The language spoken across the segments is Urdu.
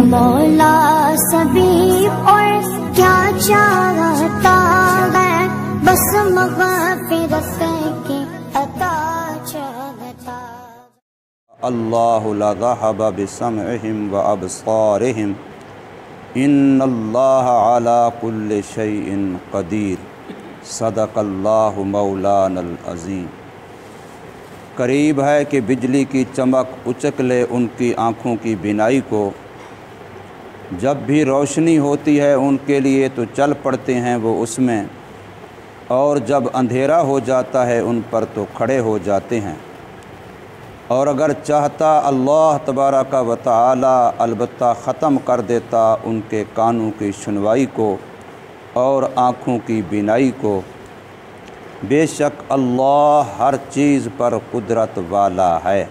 مولا سبھی اور کیا چاہتا ہے، بس مغفرت کی عطا چاہتا۔ اللہ لذہب بسمعہم وابصارہم ان اللہ علی کل شیء قدیر، صدق اللہ مولانا العظیم۔ قریب ہے کہ بجلی کی چمک اچک لے ان کی آنکھوں کی بینائی کو، جب بھی روشنی ہوتی ہے ان کے لیے تو چل پڑتے ہیں وہ اس میں، اور جب اندھیرا ہو جاتا ہے ان پر تو کھڑے ہو جاتے ہیں۔ اور اگر چاہتا اللہ تبارک و تعالی البتہ ختم کر دیتا ان کے کانوں کی سنوائی کو اور آنکھوں کی بینائی کو۔ بے شک اللہ ہر چیز پر قدرت والا ہے۔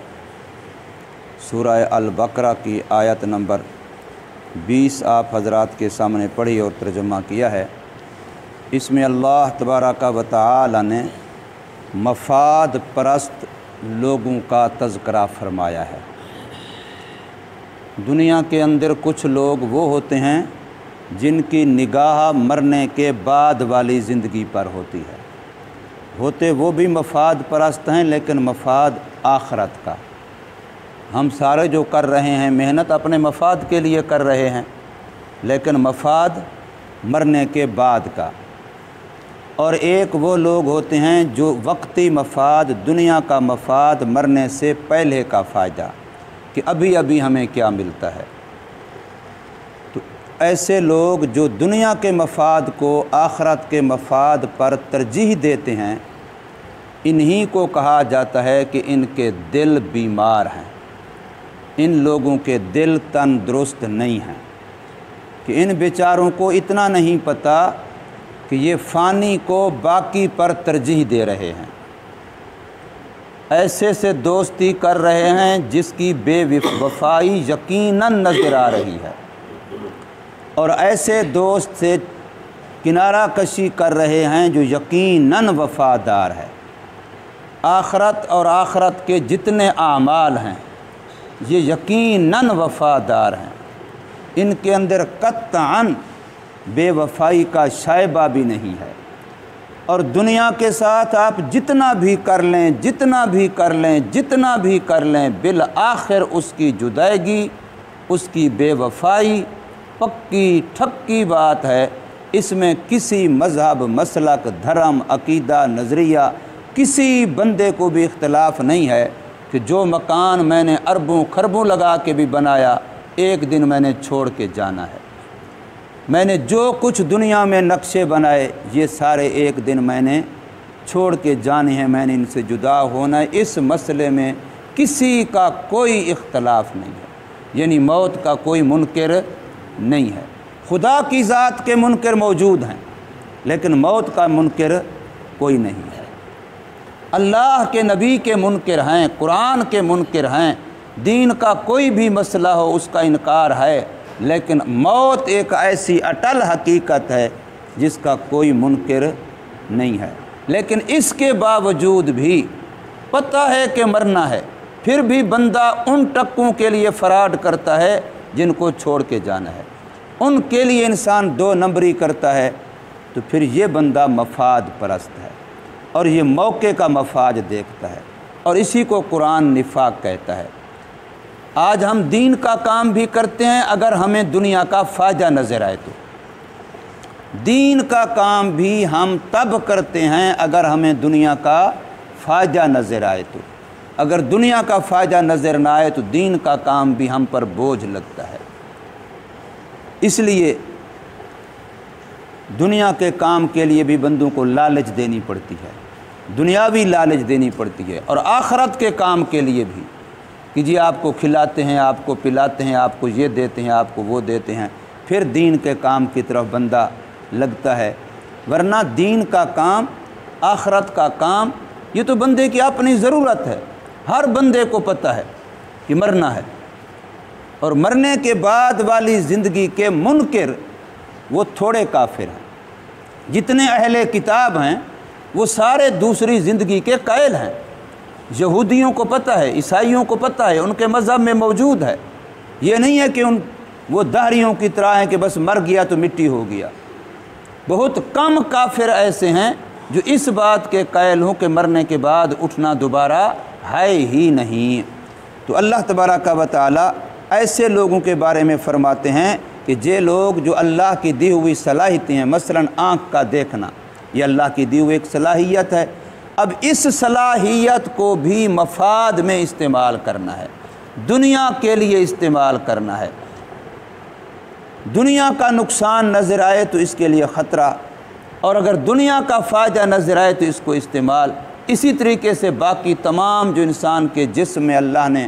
سورہ البقرہ کی آیت نمبر 20 آپ حضرات کے سامنے پڑھی اور ترجمہ کیا ہے۔ اس میں اللہ تبارک و تعالی نے مفاد پرست لوگوں کا تذکرہ فرمایا ہے۔ دنیا کے اندر کچھ لوگ وہ ہوتے ہیں جن کی نگاہ مرنے کے بعد والی زندگی پر ہوتی ہے، ہوتے وہ بھی مفاد پرست ہیں لیکن مفاد آخرت کا۔ ہم سارے جو کر رہے ہیں محنت اپنے مفاد کے لیے کر رہے ہیں، لیکن مفاد مرنے کے بعد کا۔ اور ایک وہ لوگ ہوتے ہیں جو وقتی مفاد، دنیا کا مفاد، مرنے سے پہلے کا فائدہ کہ ابھی ابھی ہمیں کیا ملتا ہے۔ تو ایسے لوگ جو دنیا کے مفاد کو آخرت کے مفاد پر ترجیح دیتے ہیں، انہی کو کہا جاتا ہے کہ ان کے دل بیمار ہیں، ان لوگوں کے دل تندرست نہیں ہیں، کہ ان بیچاروں کو اتنا نہیں پتہ کہ یہ فانی کو باقی پر ترجیح دے رہے ہیں۔ ایسے سے دوستی کر رہے ہیں جس کی بے وفائی یقیناً نظر آ رہی ہے، اور ایسے دوست سے کنارہ کشی کر رہے ہیں جو یقیناً وفادار ہے۔ آخرت اور آخرت کے جتنے اعمال ہیں یہ یقیناً وفادار ہیں، ان کے اندر قطعاً بے وفائی کا شائبہ بھی نہیں ہے۔ اور دنیا کے ساتھ آپ جتنا بھی کر لیں، جتنا بھی کر لیں، جتنا بھی کر لیں، بالآخر اس کی جدائیگی، اس کی بے وفائی پکی ٹھپکی بات ہے۔ اس میں کسی مذہب، مسلک، دھرم، عقیدہ، نظریہ، کسی بندے کو بھی اختلاف نہیں ہے کہ جو مکان میں نے اربوں خربوں لگا کے بھی بنایا، ایک دن میں نے چھوڑ کے جانا ہے۔ میں نے جو کچھ دنیا میں نقشے بنائے یہ سارے ایک دن میں نے چھوڑ کے جانے ہیں، میں نے ان سے جدا ہونا ہے۔ اس مسئلے میں کسی کا کوئی اختلاف نہیں ہے، یعنی موت کا کوئی منکر نہیں ہے۔ خدا کی ذات کے منکر موجود ہیں لیکن موت کا منکر کوئی نہیں ہے۔ اللہ کے نبی کے منکر ہیں، قرآن کے منکر ہیں، دین کا کوئی بھی مسئلہ ہو اس کا انکار ہے، لیکن موت ایک ایسی اٹل حقیقت ہے جس کا کوئی منکر نہیں ہے۔ لیکن اس کے باوجود بھی پتہ ہے کہ مرنا ہے، پھر بھی بندہ ان ٹکوں کے لیے فراڈ کرتا ہے جن کو چھوڑ کے جانا ہے، ان کے لیے انسان دو نمبری کرتا ہے، تو پھر یہ بندہ مفاد پرست ہے اور یہ موقع کا مفاد دیکھتا ہے، اور اسی کو قرآن نفاق کہتا ہے۔ آج ہم دین کا کام بھی کرتے ہیں اگر ہمیں دنیا کا فائدہ نظر آئے تو، دین کا کام بھی ہم تب کرتے ہیں اگر ہمیں دنیا کا فائدہ نظر آئے تو۔ اگر دنیا کا فائدہ نظر نہ آئے تو دین کا کام بھی ہم پر بوجھ لگتا ہے۔ اس لیے دنیا کے کام کے لیے بھی بندوں کو لالچ دینی پڑتی ہے، دنیاوی لالچ دینی پڑتی ہے، اور آخرت کے کام کے لیے بھی کہ جی آپ کو کھلاتے ہیں، آپ کو پلاتے ہیں، آپ کو یہ دیتے ہیں، آپ کو وہ دیتے ہیں، پھر دین کے کام کی طرف بندہ لگتا ہے۔ ورنہ دین کا کام، آخرت کا کام، یہ تو بندے کی اپنی ضرورت ہے۔ ہر بندے کو پتہ ہے کہ مرنا ہے، اور مرنے کے بعد والی زندگی کے منکر وہ تھوڑے کافر ہیں۔ جتنے اہل کتاب ہیں وہ سارے دوسری زندگی کے قائل ہیں۔ یہودیوں کو پتہ ہے، عیسائیوں کو پتہ ہے، ان کے مذہب میں موجود ہے۔ یہ نہیں ہے کہ ان وہ دہریوں کی طرح ہیں کہ بس مر گیا تو مٹی ہو گیا۔ بہت کم کافر ایسے ہیں جو اس بات کے قائل ہوں کہ مرنے کے بعد اٹھنا دوبارہ ہے ہی نہیں۔ تو اللہ تبارک و تعالی ایسے لوگوں کے بارے میں فرماتے ہیں کہ یہ لوگ جو اللہ کی دی ہوئی صلاحیتیں ہیں، مثلا آنکھ کا دیکھنا، یہ اللہ کی دی ہوئی ایک صلاحیت ہے، اب اس صلاحیت کو بھی مفاد میں استعمال کرنا ہے، دنیا کے لیے استعمال کرنا ہے۔ دنیا کا نقصان نظر آئے تو اس کے لیے خطرہ، اور اگر دنیا کا فائدہ نظر آئے تو اس کو استعمال۔ اسی طریقے سے باقی تمام جو انسان کے جسم میں اللہ نے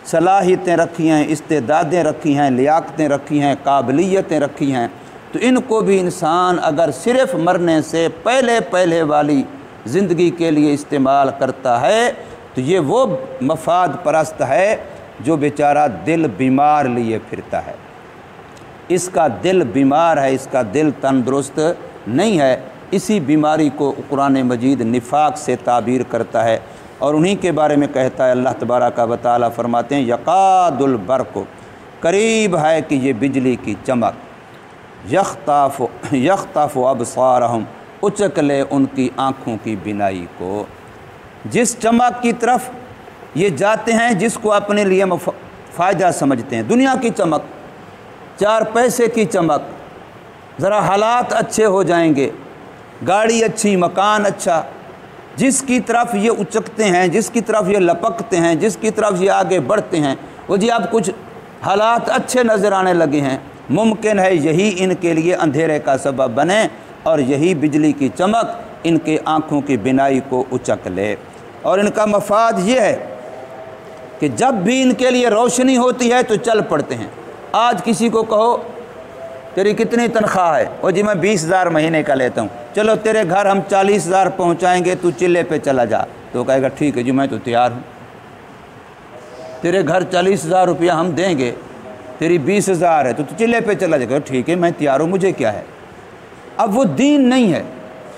صلاحیتیں رکھی ہیں، استعدادیں رکھی ہیں، لیاقتیں رکھی ہیں، قابلیتیں رکھی ہیں، تو ان کو بھی انسان اگر صرف مرنے سے پہلے والی زندگی کے لیے استعمال کرتا ہے تو یہ وہ مفاد پرست ہے جو بیچارہ دل بیمار لیے پھرتا ہے۔ اس کا دل بیمار ہے، اس کا دل تندرست نہیں ہے۔ اسی بیماری کو قرآن مجید نفاق سے تعبیر کرتا ہے، اور انہی کے بارے میں کہتا ہے اللہ تبارک و تعالی فرماتے ہیں یقاد البرق، قریب ہے کہ یہ بجلی کی چمک، یخطف ابصارہم، اچک لے ان کی آنکھوں کی بینائی کو۔ جس چمک کی طرف یہ جاتے ہیں جس کو اپنے لیے فائدہ سمجھتے ہیں، دنیا کی چمک، 4 پیسے کی چمک، ذرا حالات اچھے ہو جائیں گے، گاڑی اچھی، مکان اچھا، جس کی طرف یہ اچکتے ہیں، جس کی طرف یہ لپکتے ہیں، جس کی طرف یہ آگے بڑھتے ہیں، وہ جی اب کچھ حالات اچھے نظر آنے لگے ہیں، ممکن ہے یہی ان کے لیے اندھیرے کا سبب بنے، اور یہی بجلی کی چمک ان کے آنکھوں کی بینائی کو اچک لے۔ اور ان کا مفاد یہ ہے کہ جب بھی ان کے لیے روشنی ہوتی ہے تو چل پڑتے ہیں۔ آج کسی کو کہو تیری کتنی تنخواہ ہے؟ وہ جی میں 20,000 مہینے کا لیتا ہوں، چلو تیرے گھر ہم 40,000 پہنچائیں گے، تو چلے پہ چلا جا۔ تو کہے گا ٹھیک ہے جی میں تو تیار ہوں۔ تیرے گھر 40,000 روپیہ ہم دیں گے، تیری 20,000 ہے تو چلے پہ چلا جائے گا، ٹھیک ہے میں تیار ہوں، مجھے کیا ہے۔ اب وہ دین نہیں ہے،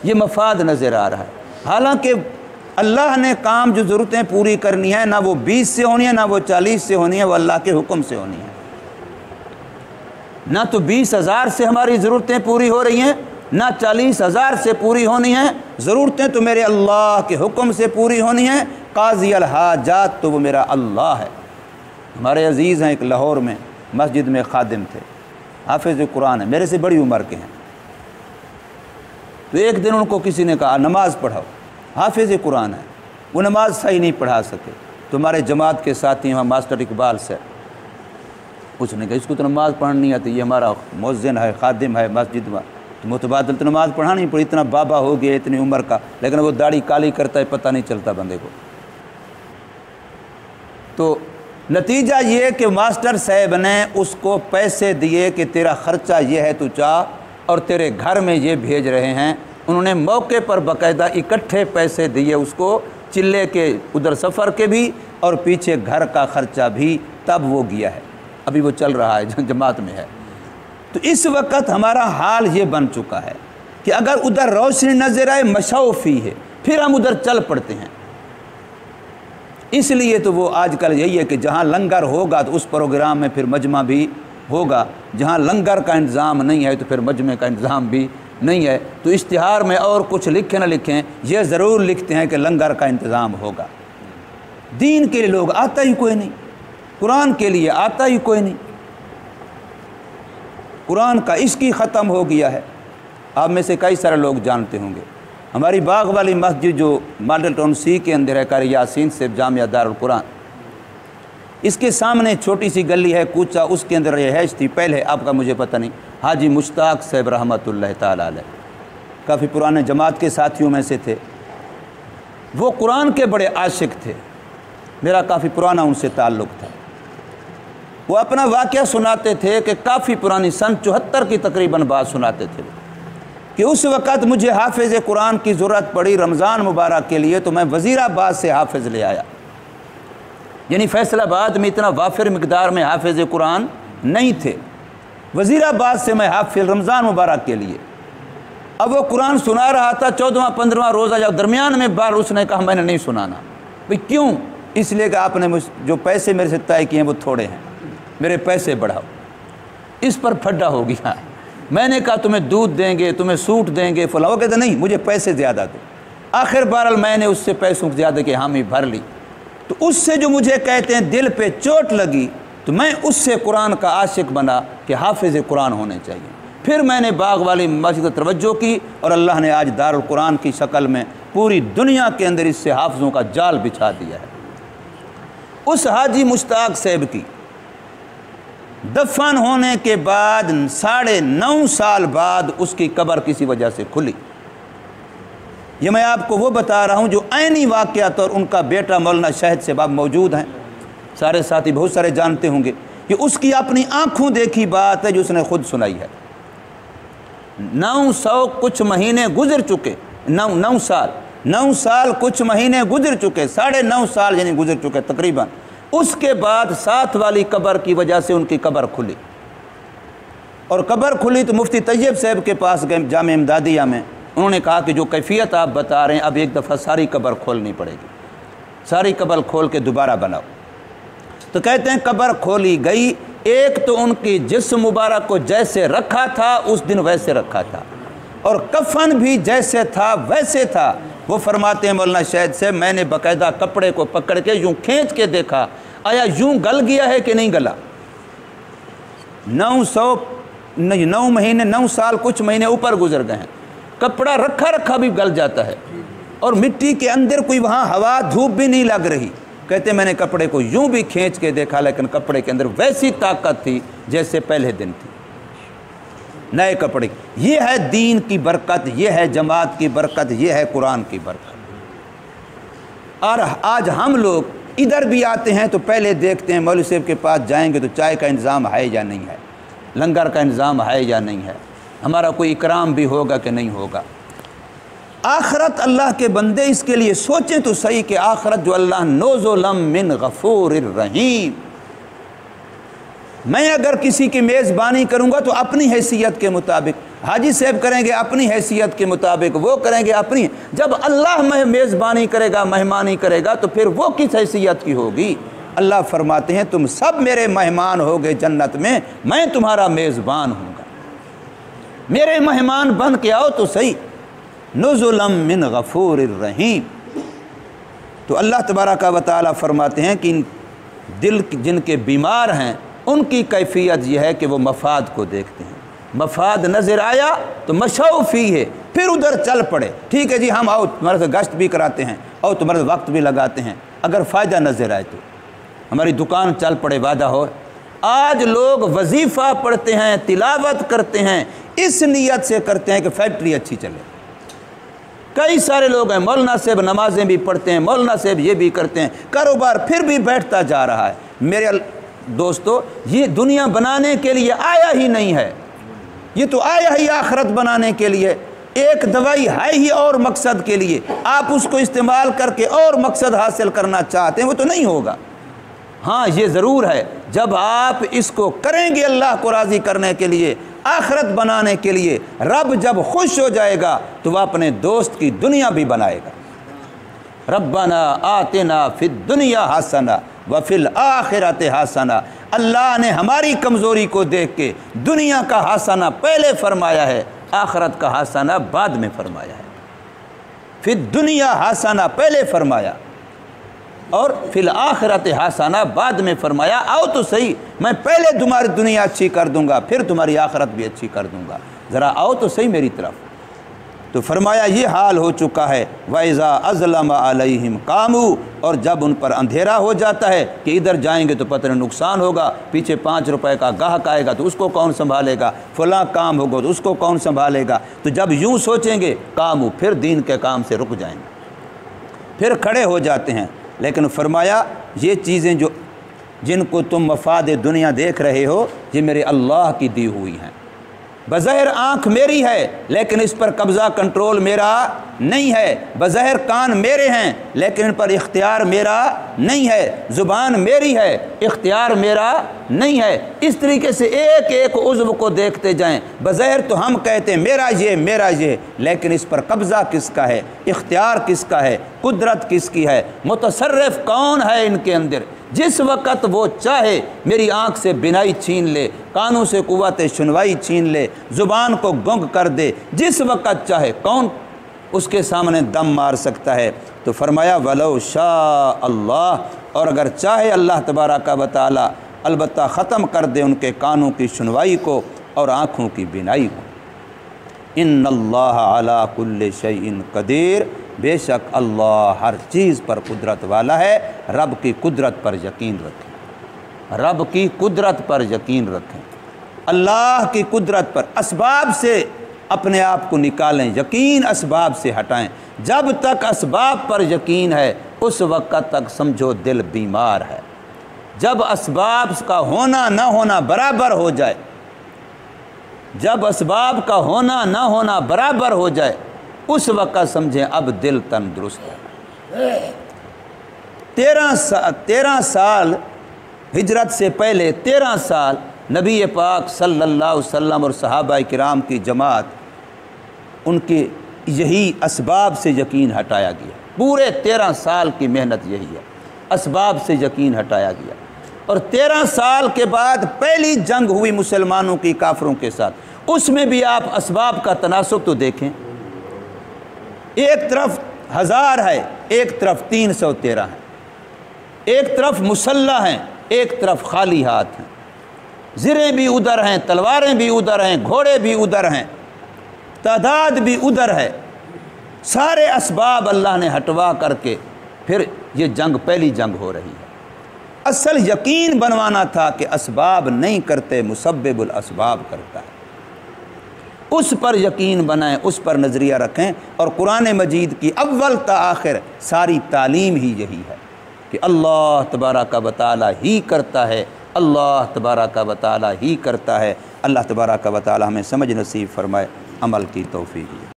یہ مفاد نظر آ رہا ہے۔ حالانکہ اللہ نے کام جو ضرورتیں پوری کرنی ہے، نہ وہ 20 سے ہونی ہے، نہ وہ 40 سے ہونی ہے، وہ اللہ کے حکم سے ہونی ہے۔ نہ تو 20,000 سے ہماری ضرورتیں پوری ہو رہی ہیں، نہ 40,000 سے پوری ہونی ہیں، ضرورتیں تو میرے اللہ کے حکم سے پوری ہونی ہیں۔ قاضی الحاجات تو وہ میرا اللہ ہے۔ ہمارے عزیز ہیں ایک لاہور میں مسجد میں خادم تھے، حافظ قرآن ہے، میرے سے بڑی عمر کے ہیں۔ تو ایک دن ان کو کسی نے کہا نماز پڑھاؤ، حافظ قرآن ہے، وہ نماز صحیح نہیں پڑھا سکے۔ تو ہمارے جماعت کے ساتھی ہیں ماسٹر اقبال سے، اس نے کہا اس کو تو نماز پڑھنا نہیں آتی، یہ ہمارا مؤذن ہے، خادم ہے مسجد میں، تو متبادل تو نماز پڑھا نہیں پڑی، اتنا بابا ہو گیا اتنی عمر کا، لیکن وہ داڑھی کالی کرتا ہے، پتہ نہیں چلتا بندے کو۔ تو نتیجہ یہ کہ ماسٹر صاحب نے اس کو پیسے دیے کہ تیرا خرچہ یہ ہے تو چاہ، اور تیرے گھر میں یہ بھیج رہے ہیں۔ انہوں نے موقع پر باقاعدہ اکٹھے پیسے دیے اس کو، چلے کے ادھر سفر کے بھی اور پیچھے گھر کا خرچہ بھی، تب وہ گیا ہے، ابھی وہ چل رہا ہے، جماعت میں ہے۔ تو اس وقت ہمارا حال یہ بن چکا ہے کہ اگر ادھر روشنی نظر آئے مشوفی ہے، پھر ہم ادھر چل پڑتے ہیں۔ اس لیے تو وہ آج کل یہی ہے کہ جہاں لنگر ہوگا تو اس پروگرام میں پھر مجمع بھی ہوگا، جہاں لنگر کا انتظام نہیں ہے تو پھر مجمع کا انتظام بھی نہیں ہے۔ تو اشتہار میں اور کچھ لکھیں نہ لکھیں، یہ ضرور لکھتے ہیں کہ لنگر کا انتظام ہوگا۔ دین کے لیے لوگ آتا ہی کوئی نہیں، قرآن کے لیے آتا ہی کوئی نہیں، قرآن کا عشق ہی ختم ہو گیا ہے۔ آپ میں سے کئی سارے لوگ جانتے ہوں گے، ہماری باغ والی مسجد جو ماڈل ٹاؤن سی کے اندر ہے، قاری یاسین سے جامعہ دارالقرآن، اس کے سامنے چھوٹی سی گلی ہے کوچہ، اس کے اندر رہائش تھی پہلے، آپ کا مجھے پتہ نہیں، حاجی مشتاق صاحب رحمۃ اللہ تعالیٰ علیہ، کافی پرانے جماعت کے ساتھیوں میں سے تھے۔ وہ قرآن کے بڑے عاشق تھے، میرا کافی پرانا ان سے تعلق تھا۔ وہ اپنا واقعہ سناتے تھے کہ کافی پرانی سن 74 کی تقریباً بات سناتے تھے کہ اس وقت مجھے حافظ قرآن کی ضرورت پڑی رمضان مبارک کے لیے، تو میں وزیر آباد سے حافظ لے آیا۔ یعنی فیصل آباد میں اتنا وافر مقدار میں حافظ قرآن نہیں تھے، وزیر آباد سے میں حافظ رمضان مبارک کے لیے۔ اب وہ قرآن سنا رہا تھا 14واں 15واں روزہ، جب درمیان میں بار اس نے کہا میں نے نہیں سنانا۔ بھئی کیوں؟ اس لیے کہ آپ نے جو پیسے میرے سے طے کیے ہیں وہ تھوڑے ہیں، میرے پیسے بڑھاؤ۔ اس پر پھڈا ہو گیا۔ میں نے کہا تمہیں دودھ دیں گے، تمہیں سوٹ دیں گے فلاں، وہ کہتے نہیں مجھے پیسے زیادہ دو۔ آخر بہرحال میں نے اس سے پیسوں زیادہ کی حامی بھر لی۔ تو اس سے جو مجھے کہتے ہیں دل پہ چوٹ لگی، تو میں اس سے قرآن کا عاشق بنا کہ حافظ قرآن ہونے چاہیے۔ پھر میں نے باغ والی مسجد توجہ کی، اور اللہ نے آج دارالقرآن کی شکل میں پوری دنیا کے اندر اس سے حافظوں کا جال بچھا دیا ہے۔ اس حاجی مشتاق صاحب کی دفن ہونے کے بعد 9.5 سال بعد اس کی قبر کسی وجہ سے کھلی۔ یہ میں آپ کو وہ بتا رہا ہوں جو عینی واقعات، اور ان کا بیٹا مولانا شاہد صاحب موجود ہیں، سارے ساتھی بہت سارے جانتے ہوں گے۔ یہ اس کی اپنی آنکھوں دیکھی بات ہے جو اس نے خود سنائی ہے۔ 900 کچھ مہینے گزر چکے، 9 سال کچھ مہینے گزر چکے، 9.5 سال یعنی گزر چکے تقریباً۔ اس کے بعد ساتھ والی قبر کی وجہ سے ان کی قبر کھلی، اور قبر کھلی تو مفتی طیب صاحب کے پاس گئے جامع امدادیہ میں۔ انہوں نے کہا کہ جو کیفیت آپ بتا رہے ہیں اب ایک دفعہ ساری قبر کھولنی پڑے گی، ساری قبر کھول کے دوبارہ بناؤ۔ تو کہتے ہیں قبر کھولی گئی، ایک تو ان کی جسم مبارک کو جیسے رکھا تھا اس دن ویسے رکھا تھا، اور کفن بھی جیسے تھا ویسے تھا۔ وہ فرماتے ہیں مولانا شاہد سے میں نے باقاعدہ کپڑے کو پکڑ کے یوں کھینچ کے دیکھا، آیا یوں گل گیا ہے کہ نہیں گلا۔ 9 مہینے 9 سال کچھ مہینے اوپر گزر گئے ہیں، کپڑا رکھا بھی گل جاتا ہے، اور مٹی کے اندر کوئی وہاں ہوا دھوپ بھی نہیں لگ رہی۔ کہتے میں نے کپڑے کو یوں بھی کھینچ کے دیکھا، لیکن کپڑے کے اندر ویسی طاقت تھی جیسے پہلے دن تھی، نئے کپڑے۔ یہ ہے دین کی برکت، یہ ہے جماعت کی برکت، یہ ہے قرآن کی برکت۔ اور آج ہم لوگ ادھر بھی آتے ہیں تو پہلے دیکھتے ہیں مولوی صاحب کے پاس جائیں گے تو چائے کا انتظام ہے یا نہیں ہے، لنگر کا انتظام ہے یا نہیں ہے، ہمارا کوئی اکرام بھی ہوگا کہ نہیں ہوگا۔ آخرت اللہ کے بندے اس کے لیے سوچیں تو صحیح کہ آخرت جو اللہ نوزلم من غفور الرحیم، میں اگر کسی کی میزبانی کروں گا تو اپنی حیثیت کے مطابق، حاجی صاحب کریں گے اپنی حیثیت کے مطابق، وہ کریں گے اپنی۔ جب اللہ میزبانی کرے گا، مہمانی کرے گا، تو پھر وہ کس حیثیت کی ہوگی؟ اللہ فرماتے ہیں تم سب میرے مہمان ہوگے جنت میں تمہارا میزبان ہوں گا، میرے مہمان بن کے آؤ تو صحیح۔ نزلم من غفور الرحیم۔ تو اللہ تبارک و تعالیٰ فرماتے ہیں کہ دل جن کے بیمار ہیں ان کی کیفیت یہ ہے کہ وہ مفاد کو دیکھتے ہیں، مفاد نظر آیا تو مشو فیہ، پھر ادھر چل پڑے۔ ٹھیک ہے جی ہم آؤ تمہارے سے گشت بھی کراتے ہیں، اور تمہارے وقت بھی لگاتے ہیں، اگر فائدہ نظر آئے تو ہماری دکان چل پڑے، وعدہ ہو۔ آج لوگ وظیفہ پڑھتے ہیں، تلاوت کرتے ہیں، اس نیت سے کرتے ہیں کہ فیکٹری اچھی چلے۔ کئی سارے لوگ ہیں مولانا صاحب نمازیں بھی پڑھتے ہیں، مولانا صاحب یہ بھی کرتے ہیں، کاروبار پھر بھی بیٹھتا جا رہا ہے۔ میرے دوستو یہ دنیا بنانے کے لیے آیا ہی نہیں ہے، یہ تو آیا ہی آخرت بنانے کے لیے۔ ایک دوائی ہے ہی اور مقصد کے لیے، آپ اس کو استعمال کر کے اور مقصد حاصل کرنا چاہتے ہیں وہ تو نہیں ہوگا۔ ہاں یہ ضرور ہے جب آپ اس کو کریں گے اللہ کو راضی کرنے کے لیے، آخرت بنانے کے لیے، رب جب خوش ہو جائے گا تو وہ اپنے دوست کی دنیا بھی بنائے گا۔ ربنا آتنا فی الدنیا حسنہ وفی الآخرۃ حسنہ۔ اللہ نے ہماری کمزوری کو دیکھ کے دنیا کا حسنہ پہلے فرمایا ہے، آخرت کا حسنہ بعد میں فرمایا ہے۔ فی الدنیا حسنہ پہلے فرمایا اور فی الآخرۃ حسنہ بعد میں فرمایا۔ آؤ تو صحیح، میں پہلے تمہاری دنیا اچھی کر دوں گا، پھر تمہاری آخرت بھی اچھی کر دوں گا، ذرا آؤ تو صحیح میری طرف۔ تو فرمایا یہ حال ہو چکا ہے۔ وَإِذَا أَظْلَمَ عَلَيْهِمْ قَامُوا، اور جب ان پر اندھیرا ہو جاتا ہے کہ ادھر جائیں گے تو پتہ نہیں نقصان ہوگا، پیچھے 5 روپے کا گاہک آئے گا تو اس کو کون سنبھالے گا، فلاں کام ہوگا تو اس کو کون سنبھالے گا، تو جب یوں سوچیں گے قاموا، پھر دین کے کام سے رک جائیں گے، پھر کھڑے ہو جاتے ہیں۔ لیکن فرمایا یہ چیزیں جو جن کو تم مفاد دنیا دیکھ رہے ہو یہ میرے اللہ کی دی ہوئی ہیں۔ بظاہر آنکھ میری ہے لیکن اس پر قبضہ کنٹرول میرا نہیں ہے، بظاہر کان میرے ہیں لیکن ان پر اختیار میرا نہیں ہے، زبان میری ہے اختیار میرا نہیں ہے۔ اس طریقے سے ایک ایک عضو کو دیکھتے جائیں، بظاہر تو ہم کہتے ہیں میرا یہ، لیکن اس پر قبضہ کس کا ہے، اختیار کس کا ہے، قدرت کس کی ہے، متصرف کون ہے ان کے اندر۔ جس وقت وہ چاہے میری آنکھ سے بینائی چھین لے، کانوں سے قوت سنوائی چھین لے، زبان کو گنگ کر دے، جس وقت چاہے کون اس کے سامنے دم مار سکتا ہے؟ تو فرمایا وَلَوْ شَاءَ اللَّهُ، اور اگر چاہے اللہ تبارک و تعالی البتہ ختم کر دے ان کے کانوں کی سنوائی کو اور آنکھوں کی بینائی کو۔ ان اللہ علی کل شیء قدیر، بے شک اللہ ہر چیز پر قدرت والا ہے۔ رب کی قدرت پر یقین رکھیں، رب کی قدرت پر یقین رکھیں، اللہ کی قدرت پر۔ اسباب سے اپنے آپ کو نکالیں، یقین اسباب سے ہٹائیں۔ جب تک اسباب پر یقین ہے اس وقت تک سمجھو دل بیمار ہے۔ جب اسباب کا ہونا نہ ہونا برابر ہو جائے، جب اسباب کا ہونا نہ ہونا برابر ہو جائے اس وقت سمجھیں اب دل تندرست ہے۔ 13 سال ہجرت سے پہلے 13 سال نبی پاک صلی اللہ علیہ وسلم اور صحابہ کرام کی جماعت، ان کی یہی اسباب سے یقین ہٹایا گیا۔ پورے 13 سال کی محنت یہی ہے، اسباب سے یقین ہٹایا گیا۔ اور 13 سال کے بعد پہلی جنگ ہوئی مسلمانوں کی کافروں کے ساتھ، اس میں بھی آپ اسباب کا تناسب تو دیکھیں، ایک طرف 1000 ہے، ایک طرف 313 ہے، ایک طرف مسلح ہیں، ایک طرف خالی ہاتھ ہیں، زریں بھی ادھر ہیں، تلواریں بھی ادھر ہیں، گھوڑے بھی ادھر ہیں، تعداد بھی ادھر ہے۔ سارے اسباب اللہ نے ہٹوا کر کے پھر یہ جنگ پہلی جنگ ہو رہی ہے۔ اصل یقین بنوانا تھا کہ اسباب نہیں کرتے، مسبب الاسباب کرتا ہے، اس پر یقین بنائیں، اس پر نظریہ رکھیں۔ اور قرآن مجید کی اول تا آخر ساری تعلیم ہی یہی ہے کہ اللہ تبارک و تعالی ہی کرتا ہے، اللہ تبارک و تعالی ہی کرتا ہے۔ اللہ تبارک و تعالی ہمیں سمجھ نصیب فرمائے، عمل کی توفیق۔